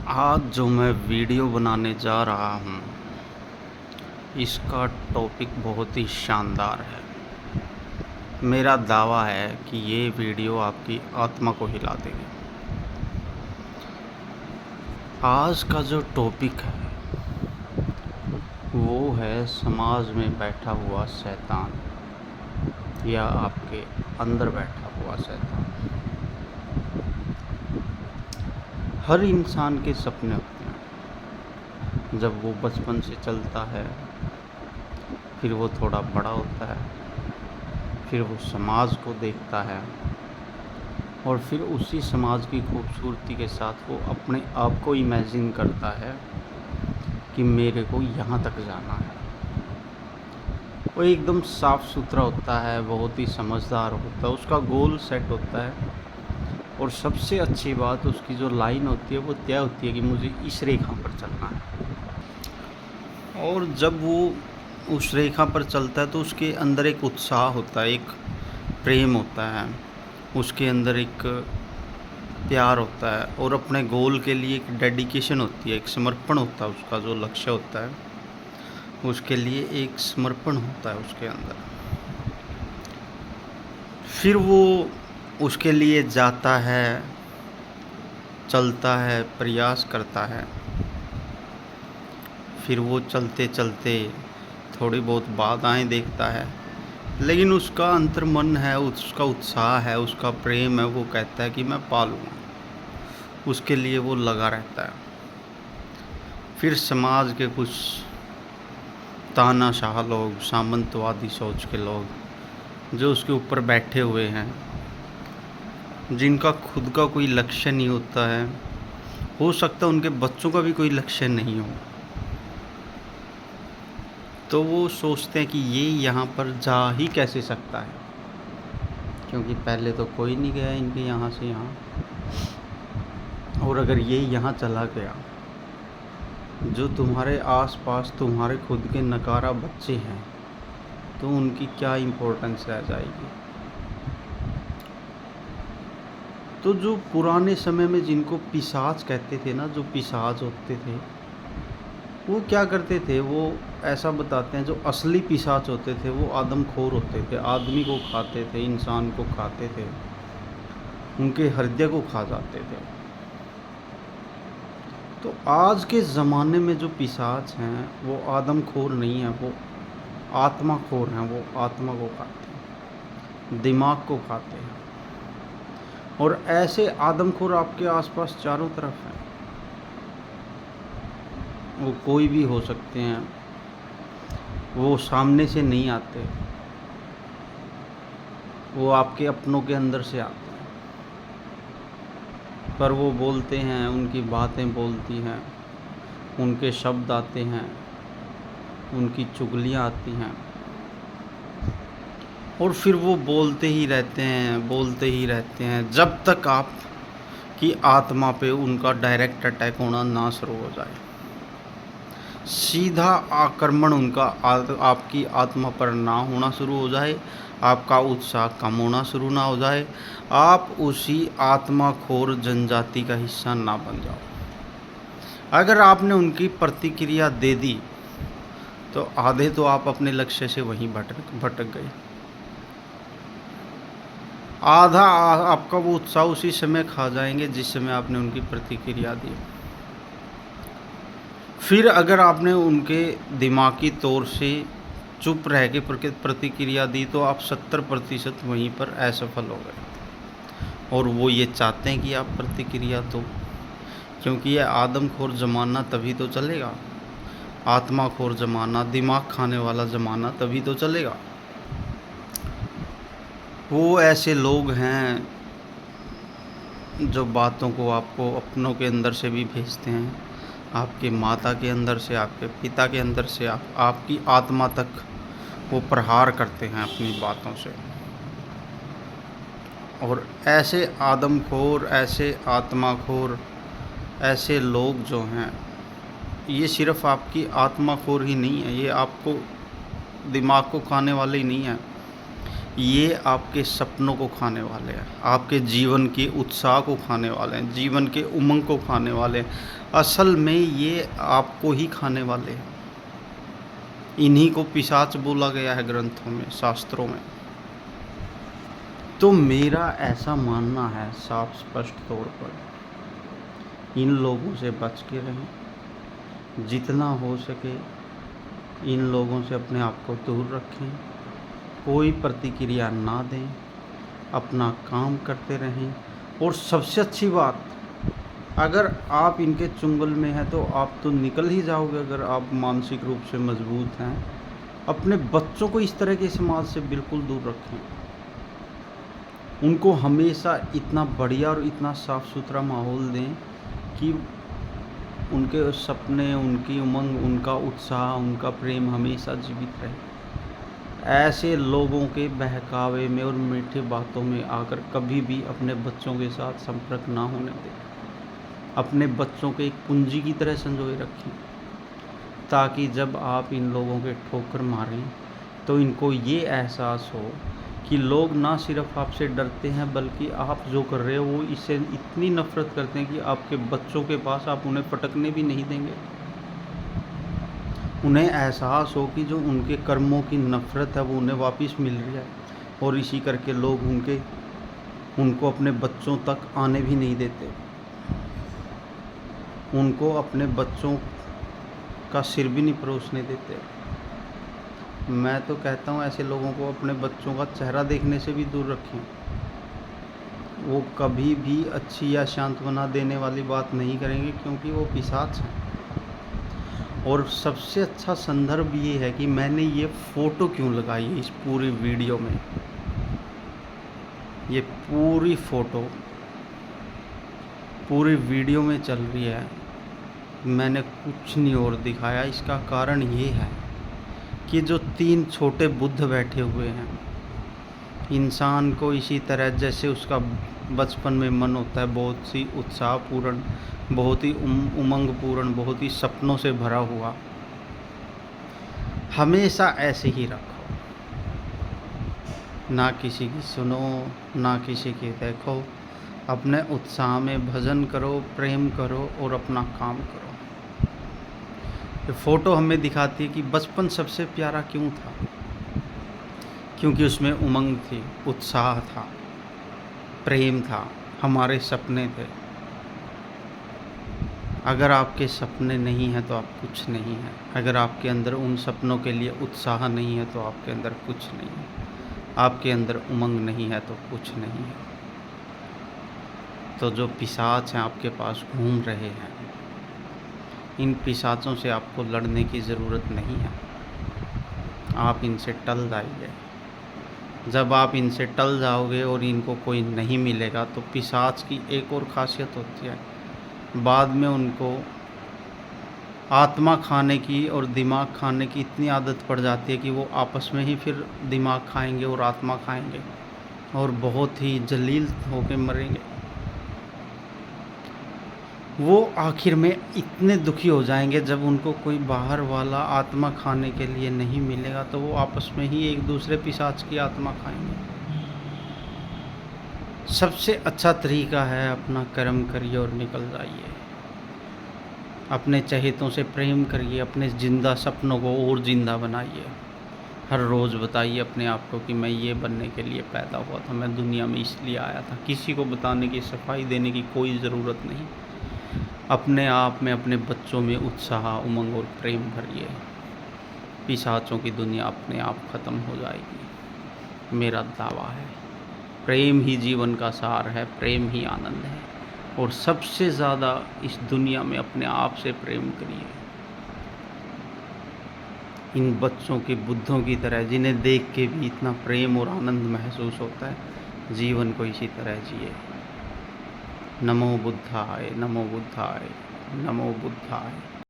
आज जो मैं वीडियो बनाने जा रहा हूँ, इसका टॉपिक बहुत ही शानदार है। मेरा दावा है कि ये वीडियो आपकी आत्मा को हिला देगी। आज का जो टॉपिक है वो है समाज में बैठा हुआ शैतान या आपके अंदर बैठा हुआ शैतान। हर इंसान के सपने होते हैं। जब वो बचपन से चलता है, फिर वो थोड़ा बड़ा होता है, फिर वो समाज को देखता है और फिर उसी समाज की खूबसूरती के साथ वो अपने आप को इमेजिन करता है कि मेरे को यहाँ तक जाना है। वो एकदम साफ़ सुथरा होता है, बहुत ही समझदार होता है, उसका गोल सेट होता है और सबसे अच्छी बात उसकी जो लाइन होती है वो तय होती है कि मुझे इस रेखा पर चलना है। और जब वो उस रेखा पर चलता है तो उसके अंदर एक उत्साह होता है, एक प्रेम होता है, उसके अंदर एक प्यार होता है और अपने गोल के लिए एक डेडिकेशन होती है, एक समर्पण होता है। उसका जो लक्ष्य होता है उसके लिए एक समर्पण होता है उसके अंदर। फिर वो उसके लिए जाता है, चलता है, प्रयास करता है। फिर वो चलते चलते थोड़ी बहुत बाधाएं देखता है, लेकिन उसका अंतर्मन है, उसका उत्साह है, उसका प्रेम है, वो कहता है कि मैं पा लूँगा। उसके लिए वो लगा रहता है। फिर समाज के कुछ तानाशाह लोग, सामंतवादी सोच के लोग जो उसके ऊपर बैठे हुए हैं, जिनका खुद का कोई लक्ष्य नहीं होता है, हो सकता है उनके बच्चों का भी कोई लक्ष्य नहीं हो, तो वो सोचते हैं कि ये यहाँ पर जा ही कैसे सकता है, क्योंकि पहले तो कोई नहीं गया इनके यहाँ से यहाँ, और अगर ये यहाँ चला गया, जो तुम्हारे आसपास तुम्हारे खुद के नकारा बच्चे हैं, तो उनकी क्या इम्पोर्टेंस रह जाएगी। तो जो पुराने समय में जिनको पिशाच कहते थे ना, जो पिशाच होते थे, वो क्या करते थे, वो ऐसा बताते हैं, जो असली पिशाच होते थे वो आदमखोर होते थे, आदमी को खाते थे, इंसान को खाते थे, उनके हृदय को खा जाते थे। तो आज के ज़माने में जो पिशाच हैं वो आदमखोर नहीं है, वो आत्माखोर हैं। वो आत्मा को खाते हैं, दिमाग को खाते हैं। और ऐसे आदमखोर आपके आसपास चारों तरफ हैं। वो कोई भी हो सकते हैं, वो सामने से नहीं आते, वो आपके अपनों के अंदर से आते हैं, पर वो बोलते हैं, उनकी बातें बोलती हैं, उनके शब्द आते हैं, उनकी चुगलियाँ आती हैं, और फिर वो बोलते ही रहते हैं, बोलते ही रहते हैं, जब तक आप की आत्मा पे उनका डायरेक्ट अटैक होना ना शुरू हो जाए, सीधा आक्रमण उनका आपकी आत्मा पर ना होना शुरू हो जाए, आपका उत्साह कम होना शुरू ना हो जाए, आप उसी आत्माखोर जनजाति का हिस्सा ना बन जाओ। अगर आपने उनकी प्रतिक्रिया दे दी तो आधे तो आप अपने लक्ष्य से वहीं भटक गए, आधा आपका वो उत्साह उसी समय खा जाएंगे जिस समय आपने उनकी प्रतिक्रिया दी। फिर अगर आपने उनके दिमागी तौर से चुप रह के प्रतिक्रिया दी तो आप 70% वहीं पर असफल हो गए। और वो ये चाहते हैं कि आप प्रतिक्रिया दो, क्योंकि ये आदमखोर ज़माना तभी तो चलेगा, आत्माखोर ज़माना, दिमाग खाने वाला ज़माना तभी तो चलेगा। वो ऐसे लोग हैं जो बातों को आपको अपनों के अंदर से भी भेजते हैं, आपके माता के अंदर से, आपके पिता के अंदर से, आपकी आत्मा तक वो प्रहार करते हैं अपनी बातों से। और ऐसे आदमखोर, ऐसे आत्माखोर, ऐसे लोग जो हैं, ये सिर्फ़ आपकी आत्माखोर ही नहीं है, ये आपको दिमाग को खाने वाले ही नहीं हैं, ये आपके सपनों को खाने वाले हैं, आपके जीवन के उत्साह को खाने वाले हैं, जीवन के उमंग को खाने वाले हैं। असल में ये आपको ही खाने वाले हैं। इन्हीं को पिशाच बोला गया है ग्रंथों में, शास्त्रों में। तो मेरा ऐसा मानना है साफ स्पष्ट तौर पर, इन लोगों से बच के रहें। जितना हो सके इन लोगों से अपने आप को दूर रखें। कोई प्रतिक्रिया ना दें, अपना काम करते रहें। और सबसे अच्छी बात, अगर आप इनके चुंगल में हैं तो आप तो निकल ही जाओगे अगर आप मानसिक रूप से मजबूत हैं। अपने बच्चों को इस तरह के समाज से बिल्कुल दूर रखें। उनको हमेशा इतना बढ़िया और इतना साफ़ सुथरा माहौल दें कि उनके सपने, उनकी उमंग, उनका उत्साह, उनका प्रेम हमेशा जीवित रहे। ऐसे लोगों के बहकावे में और मीठी बातों में आकर कभी भी अपने बच्चों के साथ संपर्क ना होने दें। अपने बच्चों को एक पूंजी की तरह संजोए रखें, ताकि जब आप इन लोगों के ठोकर मारें तो इनको ये एहसास हो कि लोग ना सिर्फ आपसे डरते हैं, बल्कि आप जो कर रहे हो वो इससे इतनी नफ़रत करते हैं कि आपके बच्चों के पास आप उन्हें पटकने भी नहीं देंगे। उन्हें एहसास हो कि जो उनके कर्मों की नफ़रत है वो उन्हें वापस मिल रही है। और इसी करके लोग उनको अपने बच्चों तक आने भी नहीं देते। उनको अपने बच्चों का सिर भी नहीं परोसने देते। मैं तो कहता हूँ ऐसे लोगों को अपने बच्चों का चेहरा देखने से भी दूर रखें। वो कभी भी अच्छी या सांत्वना देने वाली बात नहीं करेंगे, क्योंकि वो पिशाच हैं। और सबसे अच्छा संदर्भ ये है कि मैंने ये फ़ोटो क्यों लगाई है इस पूरी वीडियो में। ये पूरी फ़ोटो पूरी वीडियो में चल रही है, मैंने कुछ नहीं और दिखाया। इसका कारण ये है कि जो 3 छोटे बुद्ध बैठे हुए हैं, इंसान को इसी तरह जैसे उसका बचपन में मन होता है बहुत सी उत्साहपूर्ण, बहुत ही उमंगपूर्ण, बहुत ही सपनों से भरा हुआ, हमेशा ऐसे ही रखो। ना किसी की सुनो, ना किसी की देखो। अपने उत्साह में भजन करो, प्रेम करो और अपना काम करो। ये फ़ोटो हमें दिखाती है कि बचपन सबसे प्यारा क्यों था। क्योंकि उसमें उमंग थी, उत्साह था, प्रेम था, हमारे सपने थे। अगर आपके सपने नहीं हैं तो आप कुछ नहीं हैं। अगर आपके अंदर उन सपनों के लिए उत्साह नहीं है तो आपके अंदर कुछ नहीं है। आपके अंदर उमंग नहीं है तो कुछ नहीं है। तो जो पिशाच हैं आपके पास घूम रहे हैं, इन पिशाचों से आपको लड़ने की ज़रूरत नहीं है। आप इनसे टल जाइए। जब आप इनसे टल जाओगे और इनको कोई नहीं मिलेगा, तो पिशाच की एक और ख़ासियत होती है, बाद में उनको आत्मा खाने की और दिमाग खाने की इतनी आदत पड़ जाती है कि वो आपस में ही फिर दिमाग खाएंगे और आत्मा खाएंगे और बहुत ही जलील होकर मरेंगे। वो आखिर में इतने दुखी हो जाएंगे जब उनको कोई बाहर वाला आत्मा खाने के लिए नहीं मिलेगा, तो वो आपस में ही एक दूसरे पिशाच की आत्मा खाएंगे। सबसे अच्छा तरीका है अपना कर्म करिए और निकल जाइए। अपने चहेतों से प्रेम करिए, अपने ज़िंदा सपनों को और ज़िंदा बनाइए। हर रोज़ बताइए अपने आप को कि मैं ये बनने के लिए पैदा हुआ था, मैं दुनिया में इसलिए आया था। किसी को बताने की, सफाई देने की कोई ज़रूरत नहीं। अपने आप में, अपने बच्चों में उत्साह, उमंग और प्रेम भरिए। पिशाचों की दुनिया अपने आप ख़त्म हो जाएगी। मेरा दावा है। प्रेम ही जीवन का सार है, प्रेम ही आनंद है। और सबसे ज़्यादा इस दुनिया में अपने आप से प्रेम करिए। इन बच्चों के बुद्धों की तरह, जिन्हें देख के भी इतना प्रेम और आनंद महसूस होता है, जीवन को इसी तरह जिए। नमो बुद्धाय, नमो बुद्धाय, नमो बुद्धाय।